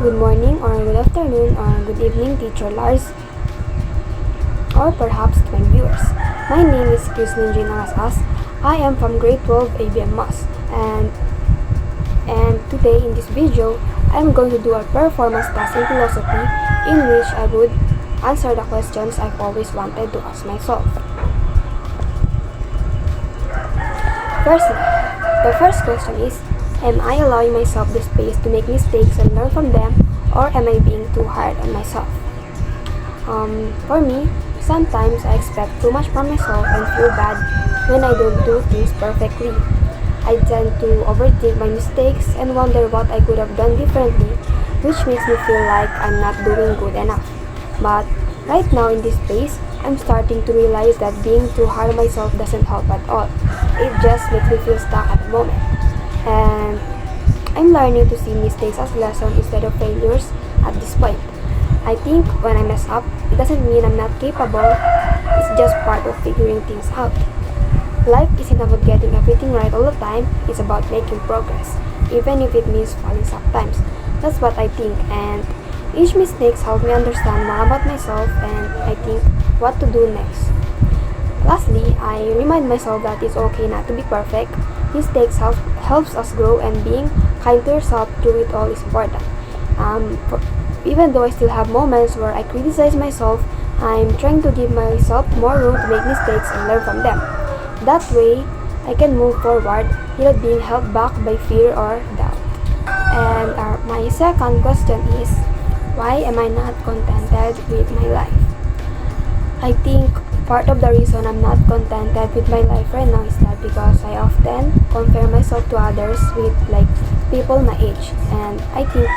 Good morning or good afternoon or good evening, Teacher Larz, or perhaps to my viewers. My name is Crislene. I am from grade 12 ABM Mass, and today in this video, I am going to do a performance task in philosophy in which I would answer the questions I've always wanted to ask myself. Firstly, the first question is, am I allowing myself the space to make mistakes and learn from them, or am I being too hard on myself? For me, sometimes I expect too much from myself and feel bad when I don't do things perfectly. I tend to overthink my mistakes and wonder what I could have done differently, which makes me feel like I'm not doing good enough. But right now in this phase, I'm starting to realize that being too hard on myself doesn't help at all. It just makes me feel stuck at the moment. And I'm learning to see mistakes as lessons instead of failures at this point. I think when I mess up, it doesn't mean I'm not capable, it's just part of figuring things out. Life isn't about getting everything right all the time, it's about making progress, even if it means falling sometimes. That's what I think, and each mistake helps me understand more about myself and I think what to do next. Lastly, I remind myself that it's okay not to be perfect. Helps us grow, and being kind to yourself through it all is important. Even though I still have moments where I criticize myself, I'm trying to give myself more room to make mistakes and learn from them. That way, I can move forward without being held back by fear or doubt. And my second question is, why am I not contented with my life? I think part of the reason I'm not contented with my life right now is that because I often compare myself to others with people my age, and I think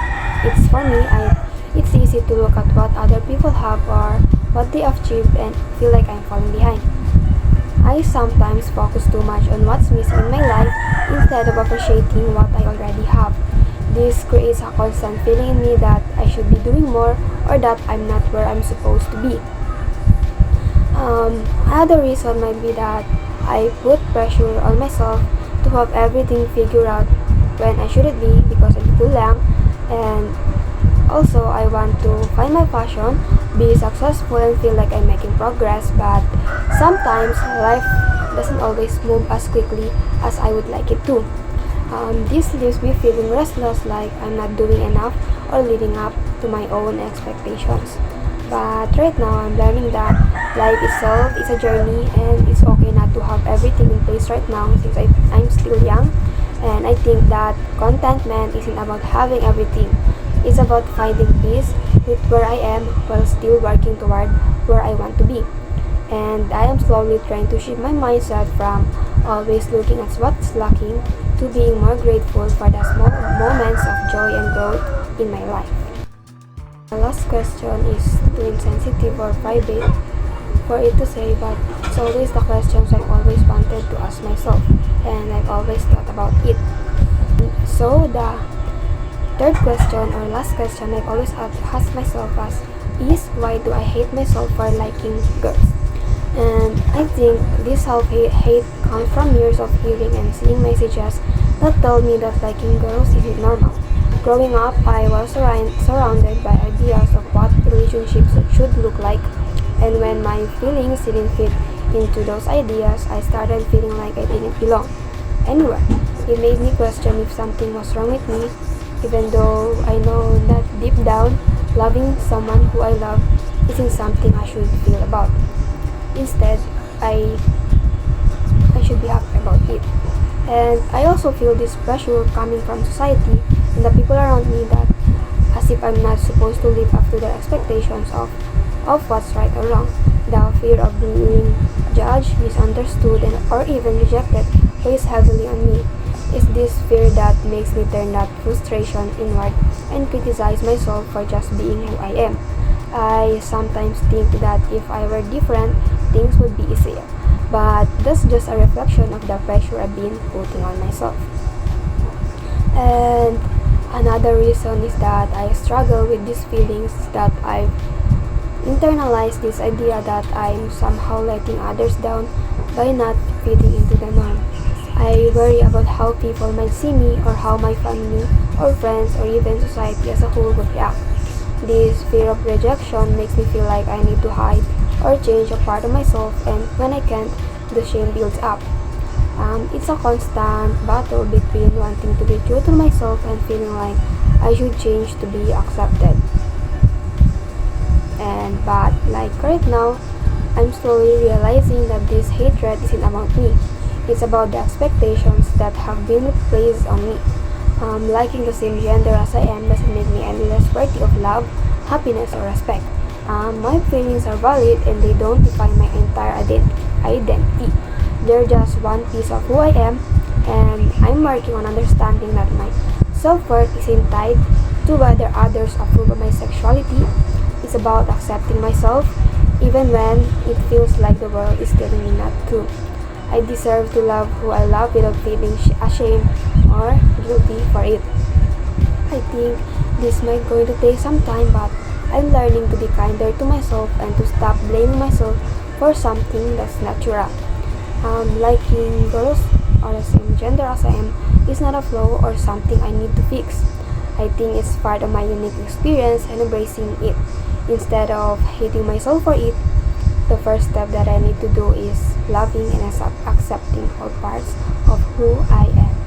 it's easy to look at what other people have or what they achieve and feel like I'm falling behind. I sometimes focus too much on what's missing in my life instead of appreciating what I already have. This creates a constant feeling in me that I should be doing more or that I'm not where I'm supposed to be. Another reason might be that I put pressure on myself to have everything figured out when I shouldn't be because I'm too young, and also I want to find my passion, be successful and feel like I'm making progress, but sometimes life doesn't always move as quickly as I would like it to. This leaves me feeling restless, like I'm not doing enough or living up to my own expectations. But right now, I'm learning that life itself is a journey and it's okay not to have everything in place right now since I'm still young. And I think that contentment isn't about having everything. It's about finding peace with where I am while still working toward where I want to be. And I am slowly trying to shift my mindset from always looking at what's lacking to being more grateful for the small moments of joy and growth in my life. The last question is too insensitive or private for it to say, but it's always the questions I've always wanted to ask myself, and I've always thought about it. So the third question or last question I've always asked myself is, why do I hate myself for liking girls? And I think this self-hate comes from years of hearing and seeing messages that tell me that liking girls isn't normal. Growing up, I was surrounded by ideas of what relationships should look like, and when my feelings didn't fit into those ideas, I started feeling like I didn't belong anywhere. It made me question if something was wrong with me, even though I know that deep down, loving someone who I love isn't something I should feel about. Instead, I should be happy about it. And I also feel this pressure coming from society and the people around me, that as if I'm not supposed to live up to their expectations of what's right or wrong. The fear of being judged, misunderstood, or even rejected weighs heavily on me. It's this fear that makes me turn that frustration inward and criticize myself for just being who I am. I sometimes think that if I were different, things would be easier. But that's just a reflection of the pressure I've been putting on myself. And another reason is that I struggle with these feelings, that I've internalized this idea that I'm somehow letting others down by not fitting into the norm. I worry about how people might see me or how my family or friends or even society as a whole would react. This fear of rejection makes me feel like I need to hide or change a part of myself, and when I can't, the shame builds up. It's a constant battle between wanting to be true to myself and feeling like I should change to be accepted. But like right now, I'm slowly realizing that this hatred isn't about me. It's about the expectations that have been placed on me. Liking the same gender as I am doesn't make me any less worthy of love, happiness, or respect. My feelings are valid and they don't define my entire identity. They're just one piece of who I am, and I'm working on understanding that my self-worth isn't tied to whether others approve of my sexuality. It's about accepting myself, even when it feels like the world is telling me not to. I deserve to love who I love without feeling ashamed or guilty for it. I think this might going to take some time, but I'm learning to be kinder to myself and to stop blaming myself for something that's natural. Liking girls or the same gender as I am is not a flaw or something I need to fix. I think it's part of my unique experience and embracing it. Instead of hating myself for it, the first step that I need to do is loving and accepting all parts of who I am.